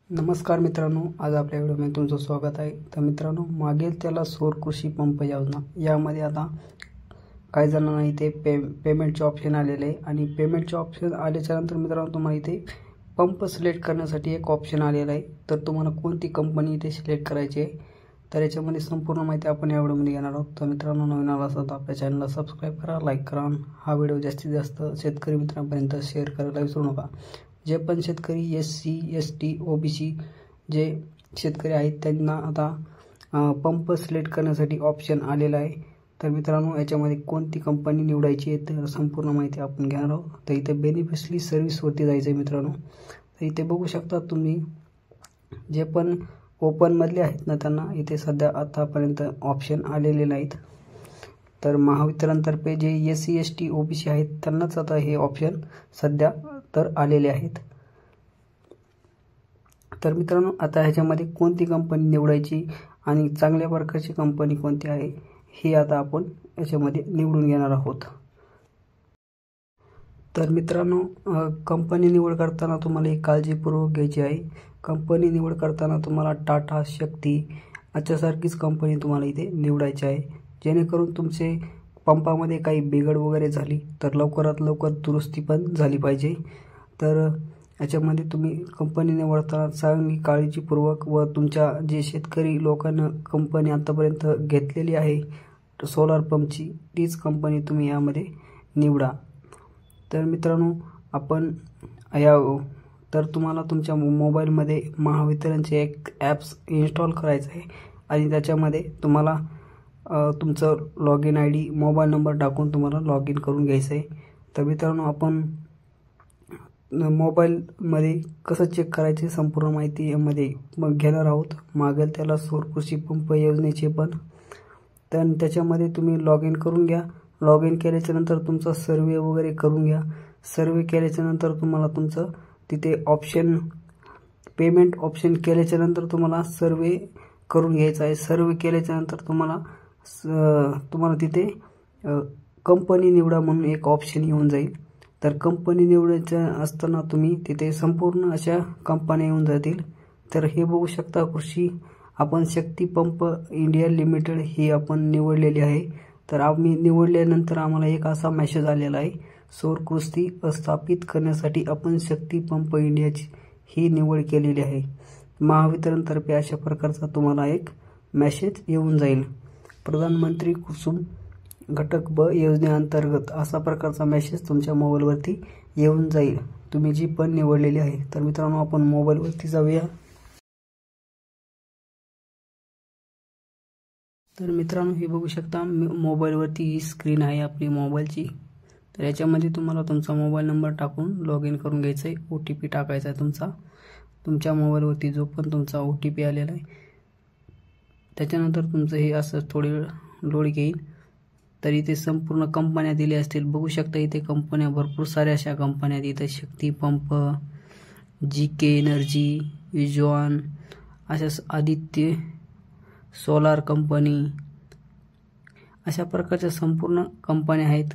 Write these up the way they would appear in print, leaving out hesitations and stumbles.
नमस्कार मित्रांनो, आज आपल्या व्हिडिओमध्ये तुमचं स्वागत आहे। तर मित्रांनो, मागेल त्याला सौर कृषी पंप योजना यामध्ये आता काही जणांना इथे पेमेंटचे ऑप्शन आलेले आहे आणि पेमेंटचे ऑप्शन आल्याच्या नंतर मित्रांनो तुम्हाला इथे पंप सिलेक्ट करण्यासाठी एक ऑप्शन आलेला आहे। तर तुम्हाला कोणती कंपनी इथे सिलेक्ट करायची आहे तर याच्यामध्ये संपूर्ण माहिती आपण या व्हिडिओमध्ये घेणार आहोत। तर मित्रांनो, नवीन आला असाल तर आपल्या चॅनलला सबस्क्राइब करा, लाईक करा, हा व्हिडिओ जास्तीत जास्त शेतकरी मित्रांपर्यंत शेअर करायला विसरू नका। जे पण शेतकरी SC ST OBC जे शेतकरी आहेत त्यांना आता पंप सिलेक्ट करण्यासाठी ऑप्शन आलेला आहे। तर मित्रांनो, याच्यामध्ये कोणती कंपनी निवडायची आहे तर संपूर्ण माहिती आपण घेणार आहोत। तर इथे बेनिफिशियरी सर्व्हिसवरती जायचं आहे मित्रांनो। तर इथे बघू शकता तुम्ही, जे पण ओपनमधले आहेत ना त्यांना इथे सध्या आतापर्यंत ऑप्शन आलेले नाहीत। तर महावितरणतर्फे जे SC ST OBC आहेत त्यांनाच आता हे ऑप्शन सध्या तर आलेले आहेत। तर मित्रांनो, आता ह्याच्यामध्ये कोणती कंपनी निवडायची आणि चांगल्या प्रकारची कंपनी कोणती आहे हे आता आपण याच्यामध्ये निवडून घेणार आहोत। तर मित्रांनो, कंपनी निवड करताना तुम्हाला एक काळजीपूर्वक घ्यायची आहे। कंपनी निवड करताना तुम्हाला टाटा, शक्ती याच्यासारखीच कंपनी तुम्हाला इथे निवडायची आहे, जेणेकरून तुमचे पंपामध्ये काही बिघड वगैरे झाली तर लवकरात लवकर दुरुस्ती पण झाली पाहिजे। तर याच्यामध्ये तुम्ही कंपनी निवडताना चांगली काळजीपूर्वक व तुमच्या जे शेतकरी लोकांना कंपनी आतापर्यंत घेतलेली आहे सोलार पंपची तीच कंपनी तुम्ही यामध्ये निवडा। तर मित्रांनो, आपण तर तुम्हाला तुमच्या मोबाईलमध्ये महावितरणचे एक ॲप्स इन्स्टॉल करायचं आहे आणि त्याच्यामध्ये तुम्हाला तुमचं लॉगिन ID मोबाईल नंबर टाकून तुम्हाला लॉगिन करून घ्यायचं आहे। तर मित्रांनो, आपण मोबाईलमध्ये कसं चेक करायचे संपूर्ण माहिती यामध्ये घेणार आहोत। मागेल त्याला सौर कृषी पंप योजनेचे पण तर त्याच्यामध्ये तुम्ही लॉगिन करून घ्या। लॉगिन केल्याच्या नंतर तुमचा सर्वे वगैरे करून घ्या। सर्वे केल्याच्या नंतर तुम्हाला तुमचं तिथे ऑप्शन पेमेंट ऑप्शन केल्याच्या नंतर तुम्हाला सर्वे करून घ्यायचा आहे। सर्वे केल्याच्या नंतर तुम्हाला तिथे कंपनी निवडा म्हणून एक ऑप्शन येऊन जाईल। तर कंपनी निवडायचं असताना तुम्ही तिथे संपूर्ण अशा कंपन्या येऊन जातील। तर हे बघू शकता, आपण शक्ती पंप इंडिया लिमिटेड ही आपण निवडलेली आहे। तर आम्ही निवडल्यानंतर आम्हाला एक असा मेसेज आलेला आहे, सौर कृषी स्थापित करण्यासाठी आपण शक्ती पंप इंडियाची ही निवड केलेली आहे। महावितरणतर्फे अशा प्रकारचा तुम्हाला एक मेसेज येऊन जाईल। प्रधानमंत्री कुसुम घटक ब योजनेअंतर्गत असा प्रकारचा मेसेज तुमच्या मोबाईलवरती येऊन जाईल, तुम्ही जी पण निवडलेली आहे। तर मित्रांनो, आपण मोबाईलवरती जाऊया। तर मित्रांनो, हे बघू शकता मोबाईलवरती ही स्क्रीन आहे आपली मोबाईलची। तर याच्यामध्ये तुम्हाला तुमचा मोबाईल नंबर टाकून लॉगिन करून घ्यायचं आहे। OTP टाकायचा आहे तुमच्या मोबाईलवरती जो पण तुमचा OTP आलेला आहे। त्याच्यानंतर तुमचं हे असं थोडी वेळ लोड घेईल। तर इथे संपूर्ण कंपन्या दिल्या असतील, बघू शकता इथे कंपन्या भरपूर साऱ्या अशा कंपन्या आहेत। इथे शक्ती पंप, GK एनर्जी, विजॉन, अशा आदित्य सोलार कंपनी, अशा प्रकारच्या संपूर्ण कंपन्या आहेत।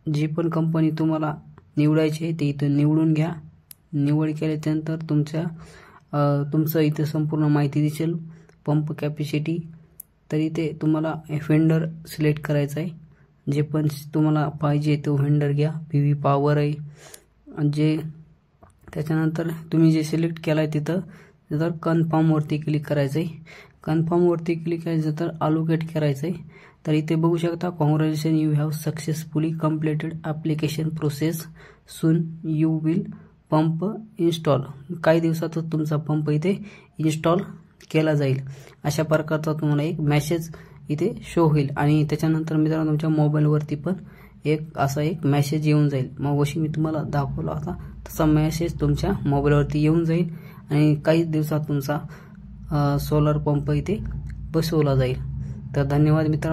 जी पण कंपनी तुम्हाला निवडायची आहे ते इथं निवडून घ्या। निवड केल्यानंतर तुमचं इथे संपूर्ण माहिती दिसेल, पंप कॅपॅसिटी। तर इथे तुम्हाला व्हेंडर सिलेक्ट करायचा आहे, जे पण तुम्हाला पाहिजे तो व्हेंडर घ्या। PV पॉवर आहे जे, त्याच्यानंतर तुम्ही जे सिलेक्ट केलं आहे तिथं कन्फर्मवरती क्लिक करायचं आहे। कन्फर्मवरती क्लिक करायचं तर अलोकेट करायचं आहे। तर इथे बघू शकता, congratulation, you have successfully completed application process, soon you will pump install. काही दिवसातच तुमचा पंप इथे इन्स्टॉल केला जाईल, अशा प्रकारचा तुम्हाला एक मेसेज इथे शो होईल। आणि त्याच्यानंतर मित्रांनो, तुमच्या मोबाईलवरती पण असा एक मेसेज येऊन जाईल। मग अशी मी तुम्हाला दाखवला होता तसा मेसेज तुमच्या मोबाईलवरती येऊन जाईल आणि काही दिवसात तुमचा सोलर पंप इथे बसवला जाईल। तर धन्यवाद मित्रांनो।